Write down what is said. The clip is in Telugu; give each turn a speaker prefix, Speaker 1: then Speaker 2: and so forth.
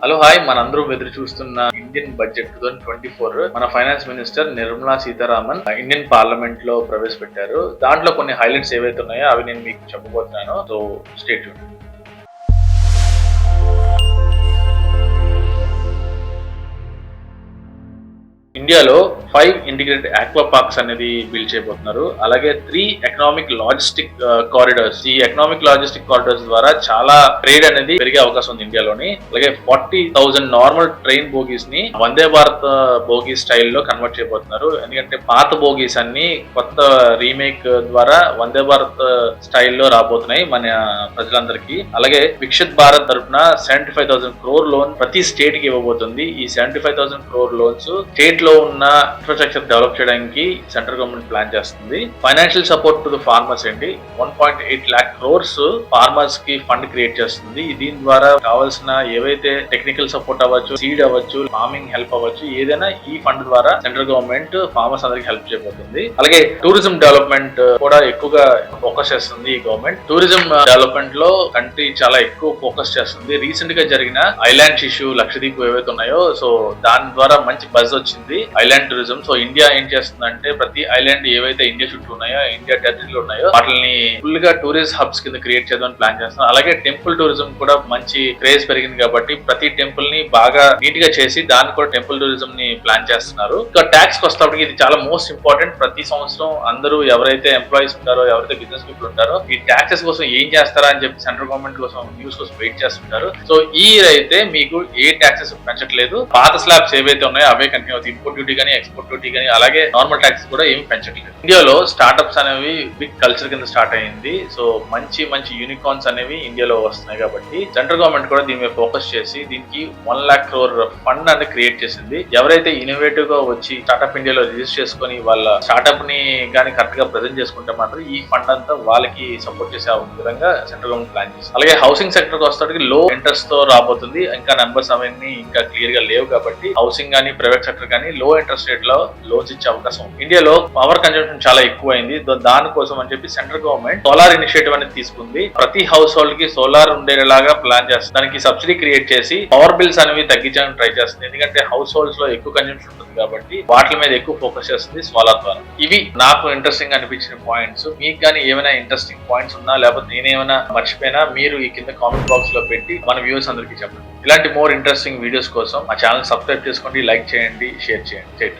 Speaker 1: హలో హాయ్, మనందరూ ఎదురు చూస్తున్న ఇండియన్ బడ్జెట్ 2024 మన finance minister Nirmala Sitharaman Indian parliament లో ప్రవేశపెట్టారు. దాంట్లో కొన్ని హైలైట్స్ ఏవైతే ఉన్నాయో అవి నేను మీకు చెప్పబోతున్నాను. So stay tune. ఇండియాలో 5 ఇంటిగ్రేటెడ్ ఆక్వా పార్క్స్ అనేది బిల్డ్ చేయబోతున్నారు. అలాగే 3 ఎకనామిక్ లాజిస్టిక్ కారిడార్స్. ఈ ఎకనామిక్ లాజిస్టిక్ కారిడార్స్ ద్వారా చాలా ట్రేడ్ అనేది పెరిగే అవకాశం ఉంది ఇండియాలోని. అలాగే 40,000 నార్మల్ ట్రైన్ బోగీస్ ని వందే భారత్ బోగీ స్టైల్లో కన్వర్ట్ చేయబోతున్నారు. ఎందుకంటే పాత బోగీస్ అన్ని కొత్త రీమేక్ ద్వారా వందే భారత్ స్టైల్లో రాబోతున్నాయి మన ప్రజలందరికీ. అలాగే వికసిత్ భారత్ తరఫున 75,000 crore లోన్ ప్రతి స్టేట్ కి ఇవ్వబోతుంది. ఈ 75,000 crore లోన్స్ స్టేట్ లో ఉన్న ఇన్ఫ్రాస్ట్రక్చర్ డెవలప్ చేయడానికి సెంట్రల్ గవర్నమెంట్ ప్లాన్ చేస్తుంది. Financial support to the farmers ఏంటి 1.8 lakh crores ఫార్మర్స్ కి ఫండ్ క్రియేట్ చేస్తుంది. దీని ద్వారా కావాల్సిన ఏవైతే టెక్నికల్ సపోర్ట్ అవ్వచ్చు, సీడ్ అవ్వచ్చు, ఫార్మింగ్ హెల్ప్ అవ్వచ్చు, ఏదైనా ఈ ఫండ్ ద్వారా సెంట్రల్ గవర్నమెంట్ ఫార్మర్స్ అందరికి హెల్ప్ చేయబోతుంది. అలాగే టూరిజం డెవలప్మెంట్ కూడా ఎక్కువగా ఫోకస్ చేస్తుంది ఈ గవర్నమెంట్. టూరిజం డెవలప్మెంట్ లో కంట్రీ చాలా ఎక్కువ ఫోకస్ చేస్తుంది. రీసెంట్ గా జరిగిన ఐలాండ్స్ ఇష్యూ లక్షద్వీప్ ఏవైతే ఉన్నాయో, సో దాని ద్వారా మంచి బజ్ వచ్చింది ఐలాండ్ టూరిజం. సో ఇండియా ఏం చేస్తుందంటే ప్రతి ఐలాండ్ ఏవైతే ఇండియా చుట్టూ ఉన్నాయో, ఇండియా టెరిటరీలో ఉన్నాయో వాటిని ఫుల్ గా టూరిస్ట్ హబ్స్ కింద క్రియేట్ చేద్దామని ప్లాన్ చేస్తున్నారు. అలాగే టెంపుల్ టూరిజం కూడా మంచి క్రేజ్ పెరిగింది కాబట్టి ప్రతి టెంపుల్ ని బాగా నీట్ గా చేసి దాన్ని కూడా టెంపుల్ టూరిజం ని ప్లాన్ చేస్తున్నారు. ఇంకా ట్యాక్స్ వస్తానికి ఇది చాలా మోస్ట్ ఇంపార్టెంట్. ప్రతి సంవత్సరం అందరూ ఎవరైతే ఎంప్లాయీస్ ఉంటారో, ఎవరైతే బిజినెస్ పీపుల్ ఉంటారో ఈ ట్యాక్సెస్ కోసం ఏం చేస్తారా అని చెప్పి సెంట్రల్ గవర్నమెంట్ కోసం న్యూస్ కోసం వెయిట్ చేస్తుంటారు. సో ఈ ఇయర్ అయితే మీకు ఏ ట్యాక్సెస్ పెంచట్లేదు. పాత స్లాబ్స్ ఏవైతే ఉన్నాయో అవే కంటిన్యూ అవుతాయి. ఇంపోర్ట్ డ్యూటీ కానీ, ఎక్స్పోర్ట్ డ్యూటీ కానీ, అలాగే నార్మల్ ట్యాక్స్ కూడా ఏమి పెంచట్లేదు. ఇండియాలో స్టార్ట్అప్స్ అనేవి బిగ్ కల్చర్ కింద స్టార్ట్ అయింది. సో మంచి యూనికార్న్స్ అనేవి ఇండియాలో వస్తున్నాయి కాబట్టి సెంట్రల్ గవర్నమెంట్ కూడా దీని మీద ఫోకస్ చేసి దీనికి 1 lakh crore ఫండ్ అనేది క్రియేట్ చేసింది. ఎవరైతే ఇన్నోవేటివ్ గా వచ్చి స్టార్ట్అప్ ఇండియాలో రిజిస్టర్ చేసుకుని వాళ్ళ స్టార్ట్అప్ ని కానీ కరెక్ట్ గా ప్రెజెంట్ చేసుకుంటే మాత్రం ఈ ఫండ్ అంతా వాళ్ళకి సపోర్ట్ చేసే విధంగా సెంట్రల్ గవర్నమెంట్ ప్లాన్ చేసింది. అలాగే హౌసింగ్ సెక్టర్ కి వస్తానికి లో ఇంట్రెస్ట్ తో రాబోతుంది. ఇంకా నెంబర్స్ అవన్నీ ఇంకా క్లియర్ గా లేవు కాబట్టి హౌసింగ్ కానీ, ప్రైవేట్ సెక్టర్ కానీ లో ఇంట్రెస్ట్ రేట్ లో లోన్స్ ఇచ్చే అవకాశం ఉంది. ఇండియాలో పవర్ కన్జంప్షన్ చాలా ఎక్కువ అయింది. దానికోసం అని చెప్పి సెంట్రల్ గవర్నమెంట్ సోలార్ ఇనిషియేటివ్ అనేది తీసుకుంది. ప్రతి హౌస్ హోల్డ్ కి సోలార్ ఉండేలాగా ప్లాన్ చేస్తుంది. దానికి సబ్సిడీ క్రియేట్ చేసి పవర్ బిల్స్ అనేవి తగ్గించడానికి ట్రై చేస్తుంది. ఎందుకంటే హౌస్ హోల్డ్స్ లో ఎక్కువ కన్జంప్షన్ ఉంటుంది కాబట్టి వాటి మీద ఎక్కువ ఫోకస్ చేస్తుంది సోలార్ ద్వారా. ఇవి నాకు ఇంట్రెస్టింగ్ అనిపించిన పాయింట్స్. మీకు కానీ ఏమైనా ఇంట్రెస్టింగ్ పాయింట్స్ ఉన్నా, లేకపోతే నేనేమైనా మర్చిపోయినా మీరు ఈ కింద కామెంట్ బాక్స్ లో పెట్టి మన వ్యూవర్స్ అందరికీ చెప్పండి. ఇలాంటి మోర్ ఇంట్రెస్టింగ్ వీడియోస్ కోసం మా ఛానల్ సబ్స్క్రైబ్ చేసుకోండి, లైక్ చేయండి, షేర్ చేయండి.